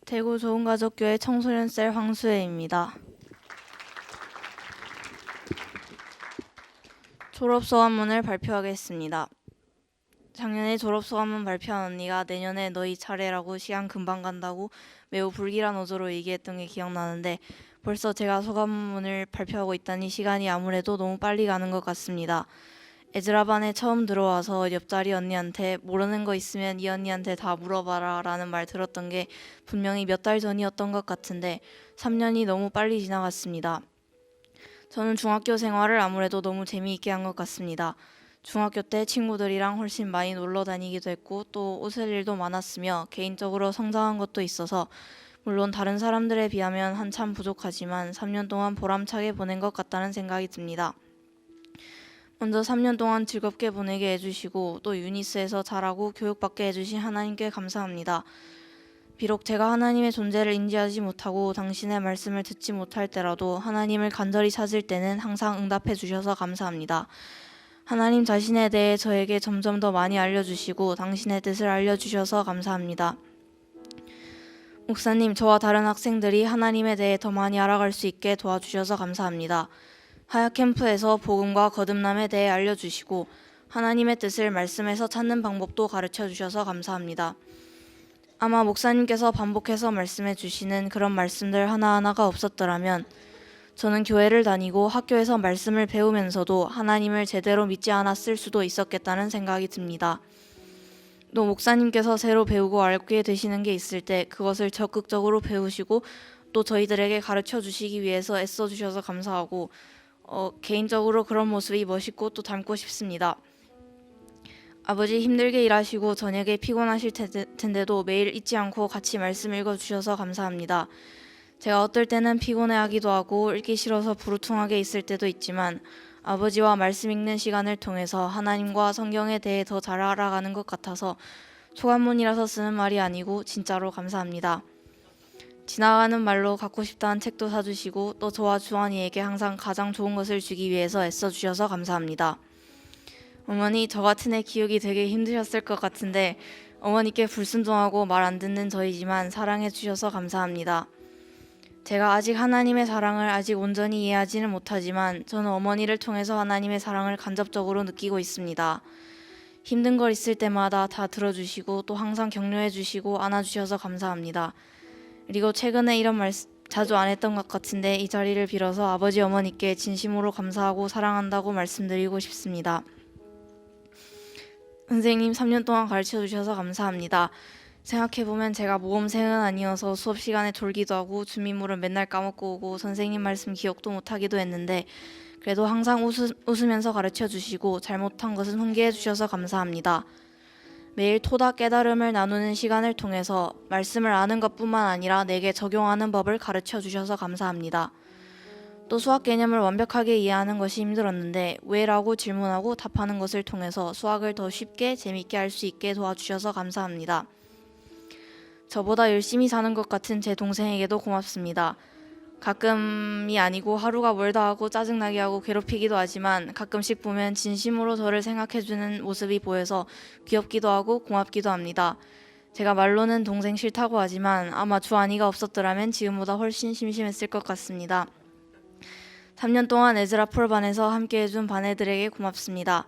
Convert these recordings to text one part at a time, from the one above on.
대구 좋은가족교회 청소년셀 황수혜입니다. 졸업소감문을 발표하겠습니다. 작년에 졸업소감문 발표한 언니가 내년에 너희 차례라고 시간 금방 간다고 매우 불길한 어조로 얘기했던 게 기억나는데 벌써 제가 소감문을 발표하고 있다니 시간이 아무래도 너무 빨리 가는 것 같습니다. 에즈라반에 처음 들어와서 옆자리 언니한테 모르는 거 있으면 이 언니한테 다 물어봐라 라는 말 들었던 게 분명히 몇 달 전이었던 것 같은데 3년이 너무 빨리 지나갔습니다. 저는 중학교 생활을 아무래도 너무 재미있게 한 것 같습니다. 중학교 때 친구들이랑 훨씬 많이 놀러 다니기도 했고 또 웃을 일도 많았으며 개인적으로 성장한 것도 있어서 물론 다른 사람들에 비하면 한참 부족하지만 3년 동안 보람차게 보낸 것 같다는 생각이 듭니다. 먼저 3년 동안 즐겁게 보내게 해주시고 또 유니스에서 자라고 교육받게 해주신 하나님께 감사합니다. 비록 제가 하나님의 존재를 인지하지 못하고 당신의 말씀을 듣지 못할 때라도 하나님을 간절히 찾을 때는 항상 응답해 주셔서 감사합니다. 하나님 자신에 대해 저에게 점점 더 많이 알려주시고 당신의 뜻을 알려주셔서 감사합니다. 목사님, 저와 다른 학생들이 하나님에 대해 더 많이 알아갈 수 있게 도와주셔서 감사합니다. 하약 캠프에서 복음과 거듭남에 대해 알려주시고 하나님의 뜻을 말씀에서 찾는 방법도 가르쳐 주셔서 감사합니다. 아마 목사님께서 반복해서 말씀해 주시는 그런 말씀들 하나하나가 없었더라면 저는 교회를 다니고 학교에서 말씀을 배우면서도 하나님을 제대로 믿지 않았을 수도 있었겠다는 생각이 듭니다. 또 목사님께서 새로 배우고 알게 되시는 게 있을 때 그것을 적극적으로 배우시고 또 저희들에게 가르쳐 주시기 위해서 애써 주셔서 감사하고 개인적으로 그런 모습이 멋있고 또 닮고 싶습니다. 아버지 힘들게 일하시고 저녁에 피곤하실 텐데도 매일 잊지 않고 같이 말씀 읽어주셔서 감사합니다. 제가 어떨 때는 피곤해하기도 하고 읽기 싫어서 부르퉁하게 있을 때도 있지만 아버지와 말씀 읽는 시간을 통해서 하나님과 성경에 대해 더 잘 알아가는 것 같아서 소감문이라서 쓰는 말이 아니고 진짜로 감사합니다. 지나가는 말로 갖고 싶다는 책도 사주시고 또 저와 주환이에게 항상 가장 좋은 것을 주기 위해서 애써주셔서 감사합니다. 어머니, 저 같은 애 키우기 되게 힘드셨을 것 같은데 어머니께 불순종하고 말 안 듣는 저이지만 사랑해 주셔서 감사합니다. 제가 아직 하나님의 사랑을 아직 온전히 이해하지는 못하지만 저는 어머니를 통해서 하나님의 사랑을 간접적으로 느끼고 있습니다. 힘든 걸 있을 때마다 다 들어주시고 또 항상 격려해 주시고 안아주셔서 감사합니다. 그리고 최근에 이런 말 자주 안 했던 것 같은데 이 자리를 빌어서 아버지 어머니께 진심으로 감사하고 사랑한다고 말씀드리고 싶습니다. 선생님 3년 동안 가르쳐 주셔서 감사합니다. 생각해보면 제가 모범생은 아니어서 수업 시간에 졸기도 하고 준비물은 맨날 까먹고 오고 선생님 말씀 기억도 못하기도 했는데 그래도 항상 웃으면서 가르쳐 주시고 잘못한 것은 훈계해 주셔서 감사합니다. 매일 토닥 깨달음을 나누는 시간을 통해서 말씀을 아는 것뿐만 아니라 내게 적용하는 법을 가르쳐 주셔서 감사합니다. 또 수학 개념을 완벽하게 이해하는 것이 힘들었는데 왜라고 질문하고 답하는 것을 통해서 수학을 더 쉽게 재밌게 할 수 있게 도와주셔서 감사합니다. 저보다 열심히 사는 것 같은 제 동생에게도 고맙습니다. 가끔이 아니고 하루가 멀다 하고 짜증나게 하고 괴롭히기도 하지만 가끔씩 보면 진심으로 저를 생각해주는 모습이 보여서 귀엽기도 하고 고맙기도 합니다. 제가 말로는 동생 싫다고 하지만 아마 주한이가 없었더라면 지금보다 훨씬 심심했을 것 같습니다. 3년 동안 에즈라 폴반에서 함께 해준 반 애들에게 고맙습니다.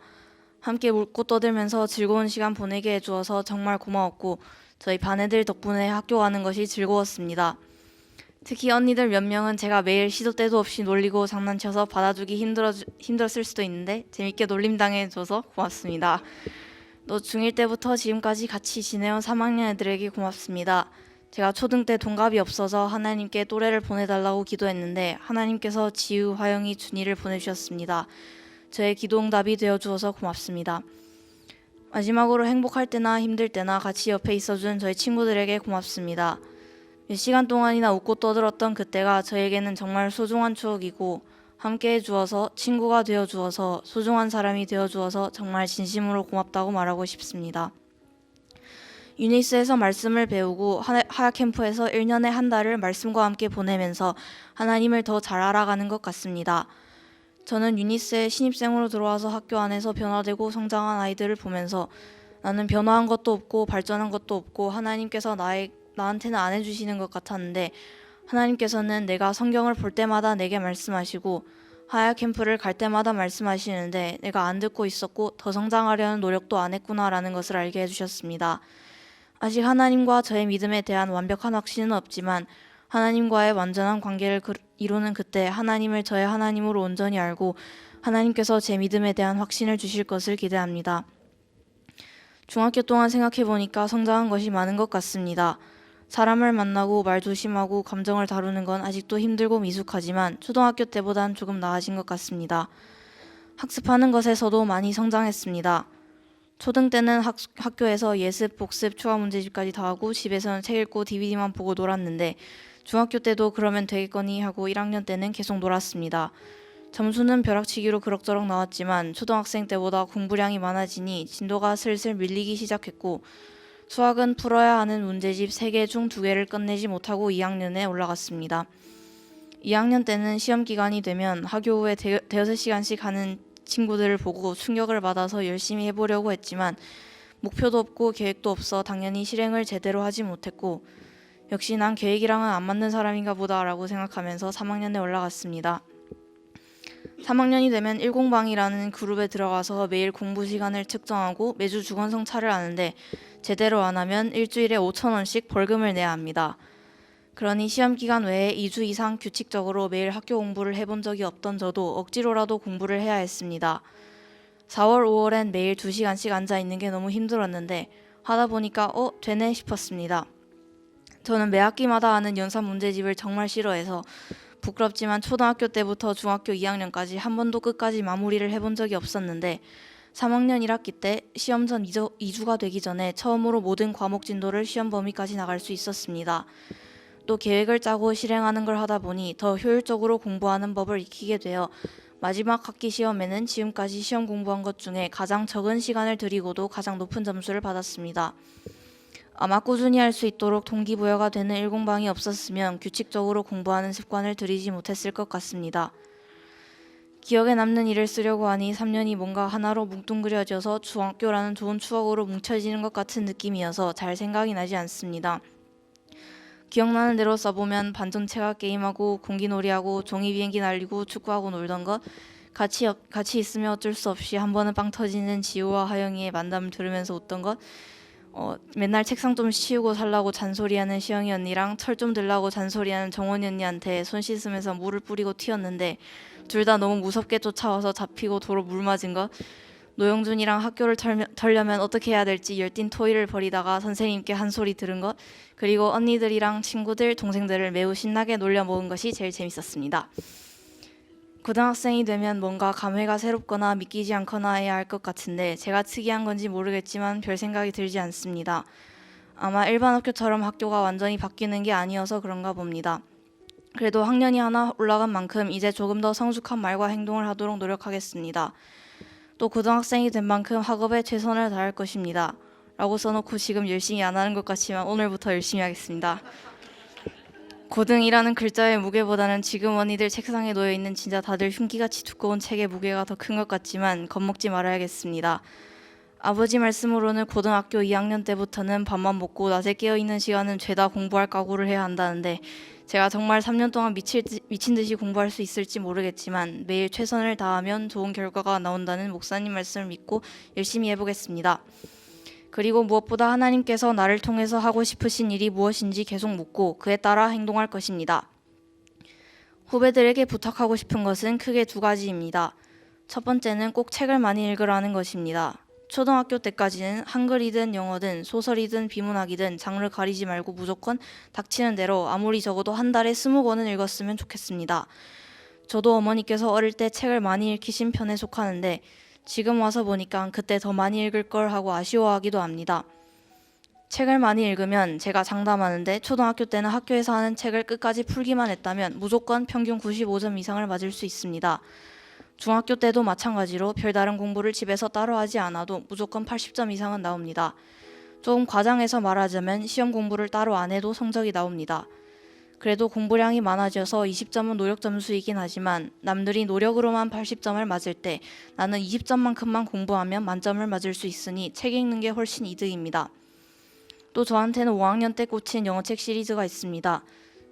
함께 웃고 떠들면서 즐거운 시간 보내게 해주어서 정말 고마웠고 저희 반 애들 덕분에 학교 가는 것이 즐거웠습니다. 특히 언니들 몇 명은 제가 매일 시도 때도 없이 놀리고 장난쳐서 받아주기 힘들었을 수도 있는데 재밌게 놀림당해줘서 고맙습니다. 또 중1 때부터 지금까지 같이 지내온 3학년 애들에게 고맙습니다. 제가 초등 때 동갑이 없어서 하나님께 또래를 보내달라고 기도했는데 하나님께서 지우, 화영이, 준이를 보내주셨습니다. 저의 기도응답이 되어주어서 고맙습니다. 마지막으로 행복할 때나 힘들 때나 같이 옆에 있어준 저희 친구들에게 고맙습니다. 몇 시간 동안이나 웃고 떠들었던 그때가 저에게는 정말 소중한 추억이고 함께 해주어서 친구가 되어주어서 소중한 사람이 되어주어서 정말 진심으로 고맙다고 말하고 싶습니다. 유니스에서 말씀을 배우고 하약 캠프에서 1년에 한 달을 말씀과 함께 보내면서 하나님을 더 잘 알아가는 것 같습니다. 저는 유니스에 신입생으로 들어와서 학교 안에서 변화되고 성장한 아이들을 보면서 나는 변화한 것도 없고 발전한 것도 없고 하나님께서 나한테는 안 해주시는 것 같았는데 하나님께서는 내가 성경을 볼 때마다 내게 말씀하시고 하야 캠프를 갈 때마다 말씀하시는데 내가 안 듣고 있었고 더 성장하려는 노력도 안 했구나라는 것을 알게 해주셨습니다. 아직 하나님과 저의 믿음에 대한 완벽한 확신은 없지만 하나님과의 완전한 관계를 이루는 그때 하나님을 저의 하나님으로 온전히 알고 하나님께서 제 믿음에 대한 확신을 주실 것을 기대합니다. 중학교 동안 생각해보니까 성장한 것이 많은 것 같습니다. 사람을 만나고 말 조심하고 감정을 다루는 건 아직도 힘들고 미숙하지만 초등학교 때보단 조금 나아진 것 같습니다. 학습하는 것에서도 많이 성장했습니다. 초등 때는 학교에서 예습, 복습, 추가 문제집까지 다 하고 집에서는 책 읽고 DVD만 보고 놀았는데 중학교 때도 그러면 되겠거니 하고 1학년 때는 계속 놀았습니다. 점수는 벼락치기로 그럭저럭 나왔지만 초등학생 때보다 공부량이 많아지니 진도가 슬슬 밀리기 시작했고 수학은 풀어야 하는 문제집 3개 중 2개를 끝내지 못하고 2학년에 올라갔습니다. 2학년 때는 시험 기간이 되면 학교 후에 대여섯 시간씩 하는 친구들을 보고 충격을 받아서 열심히 해보려고 했지만 목표도 없고 계획도 없어 당연히 실행을 제대로 하지 못했고 역시 난 계획이랑은 안 맞는 사람인가 보다라고 생각하면서 3학년에 올라갔습니다. 3학년이 되면 1공방이라는 그룹에 들어가서 매일 공부 시간을 측정하고 매주 주관성차를 하는데 제대로 안 하면 일주일에 5,000원씩 벌금을 내야 합니다. 그러니 시험 기간 외에 2주 이상 규칙적으로 매일 학교 공부를 해본 적이 없던 저도 억지로라도 공부를 해야 했습니다. 4월, 5월엔 매일 2시간씩 앉아있는 게 너무 힘들었는데 하다 보니까 되네 싶었습니다. 저는 매 학기마다 하는 연산 문제집을 정말 싫어해서 부끄럽지만 초등학교 때부터 중학교 2학년까지 한 번도 끝까지 마무리를 해본 적이 없었는데 3학년 1학기 때 시험 전 2주가 되기 전에 처음으로 모든 과목 진도를 시험 범위까지 나갈 수 있었습니다. 또 계획을 짜고 실행하는 걸 하다 보니 더 효율적으로 공부하는 법을 익히게 되어 마지막 학기 시험에는 지금까지 시험 공부한 것 중에 가장 적은 시간을 들이고도 가장 높은 점수를 받았습니다. 아마 꾸준히 할 수 있도록 동기부여가 되는 1공방이 없었으면 규칙적으로 공부하는 습관을 들이지 못했을 것 같습니다. 기억에 남는 일을 쓰려고 하니 3년이 뭔가 하나로 뭉뚱그려져서 중학교라는 좋은 추억으로 뭉쳐지는 것 같은 느낌이어서 잘 생각이 나지 않습니다. 기억나는 대로 써보면 반전체가 게임하고 공기놀이하고 종이비행기 날리고 축구하고 놀던 것, 같이 있으면 어쩔 수 없이 한 번은 빵 터지는 지우와 하영이의 만담을 들으면서 웃던 것, 맨날 책상 좀 치우고 살라고 잔소리하는 시영이 언니랑 철 좀 들라고 잔소리하는 정원이 언니한테 손 씻으면서 물을 뿌리고 튀었는데 둘 다 너무 무섭게 쫓아와서 잡히고 도로 물 맞은 것, 노영준이랑 학교를 털려면 어떻게 해야 될지 열띤 토의를 벌이다가 선생님께 한 소리 들은 것, 그리고 언니들이랑 친구들, 동생들을 매우 신나게 놀려 먹은 것이 제일 재밌었습니다. 고등학생이 되면 뭔가 감회가 새롭거나 믿기지 않거나 해야 할 것 같은데 제가 특이한 건지 모르겠지만 별 생각이 들지 않습니다. 아마 일반 학교처럼 학교가 완전히 바뀌는 게 아니어서 그런가 봅니다. 그래도 학년이 하나 올라간 만큼 이제 조금 더 성숙한 말과 행동을 하도록 노력하겠습니다. 또 고등학생이 된 만큼 학업에 최선을 다할 것입니다. 라고 써놓고 지금 열심히 안 하는 것 같지만 오늘부터 열심히 하겠습니다. 고등이라는 글자의 무게보다는 지금 언니들 책상에 놓여있는 진짜 다들 흉기같이 두꺼운 책의 무게가 더 큰 것 같지만 겁먹지 말아야겠습니다. 아버지 말씀으로는 고등학교 2학년 때부터는 밥만 먹고 낮에 깨어있는 시간은 죄다 공부할 각오를 해야 한다는데 제가 정말 3년 동안 미친 듯이 공부할 수 있을지 모르겠지만 매일 최선을 다하면 좋은 결과가 나온다는 목사님 말씀을 믿고 열심히 해보겠습니다. 그리고 무엇보다 하나님께서 나를 통해서 하고 싶으신 일이 무엇인지 계속 묻고 그에 따라 행동할 것입니다. 후배들에게 부탁하고 싶은 것은 크게 2가지입니다. 첫 번째는 꼭 책을 많이 읽으라는 것입니다. 초등학교 때까지는 한글이든 영어든 소설이든 비문학이든 장르 가리지 말고 무조건 닥치는 대로 아무리 적어도 한 달에 20권은 읽었으면 좋겠습니다. 저도 어머니께서 어릴 때 책을 많이 읽히신 편에 속하는데 지금 와서 보니까 그때 더 많이 읽을 걸 하고 아쉬워하기도 합니다. 책을 많이 읽으면 제가 장담하는데 초등학교 때는 학교에서 하는 책을 끝까지 풀기만 했다면 무조건 평균 95점 이상을 맞을 수 있습니다. 중학교 때도 마찬가지로 별다른 공부를 집에서 따로 하지 않아도 무조건 80점 이상은 나옵니다. 조금 과장해서 말하자면 시험 공부를 따로 안 해도 성적이 나옵니다. 그래도 공부량이 많아져서 20점은 노력 점수이긴 하지만 남들이 노력으로만 80점을 맞을 때 나는 20점만큼만 공부하면 만점을 맞을 수 있으니 책 읽는 게 훨씬 이득입니다. 또 저한테는 5학년 때 꽂힌 영어책 시리즈가 있습니다.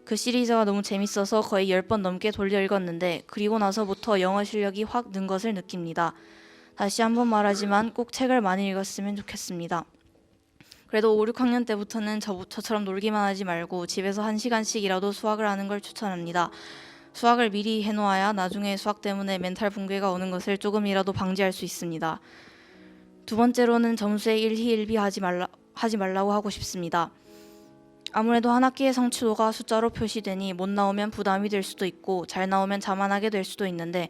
그 시리즈가 너무 재밌어서 거의 10번 넘게 돌려 읽었는데 그리고 나서부터 영어 실력이 확 는 것을 느낍니다. 다시 한번 말하지만 꼭 책을 많이 읽었으면 좋겠습니다. 그래도 5, 6학년 때부터는 저처럼 놀기만 하지 말고 집에서 1시간씩이라도 수학을 하는 걸 추천합니다. 수학을 미리 해놓아야 나중에 수학 때문에 멘탈 붕괴가 오는 것을 조금이라도 방지할 수 있습니다. 두 번째로는 점수에 일희일비 하지 말라고 하고 싶습니다. 아무래도 한 학기의 성취도가 숫자로 표시되니 못 나오면 부담이 될 수도 있고 잘 나오면 자만하게 될 수도 있는데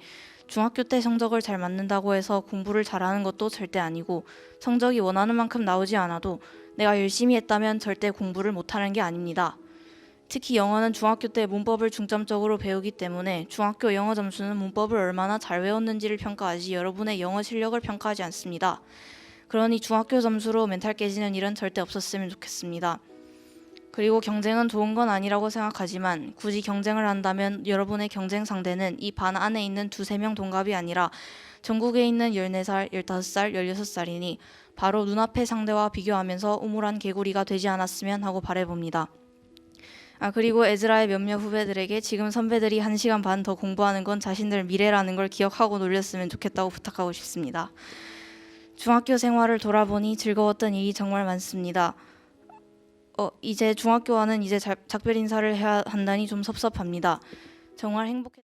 중학교 때 성적을 잘 맞는다고 해서 공부를 잘하는 것도 절대 아니고 성적이 원하는 만큼 나오지 않아도 내가 열심히 했다면 절대 공부를 못하는 게 아닙니다. 특히 영어는 중학교 때 문법을 중점적으로 배우기 때문에 중학교 영어 점수는 문법을 얼마나 잘 외웠는지를 평가하지 여러분의 영어 실력을 평가하지 않습니다. 그러니 중학교 점수로 멘탈 깨지는 일은 절대 없었으면 좋겠습니다. 그리고 경쟁은 좋은 건 아니라고 생각하지만 굳이 경쟁을 한다면 여러분의 경쟁 상대는 이 반 안에 있는 2-3명 동갑이 아니라 전국에 있는 14살, 15살, 16살이니 바로 눈앞의 상대와 비교하면서 우물한 개구리가 되지 않았으면 하고 바라봅니다. 그리고 에즈라의 몇몇 후배들에게 지금 선배들이 1시간 반 더 공부하는 건 자신들 미래라는 걸 기억하고 놀렸으면 좋겠다고 부탁하고 싶습니다. 중학교 생활을 돌아보니 즐거웠던 일이 정말 많습니다. 이제 중학교와는 이제 작별 인사를 해야 한다니 좀 섭섭합니다. 정말 행복했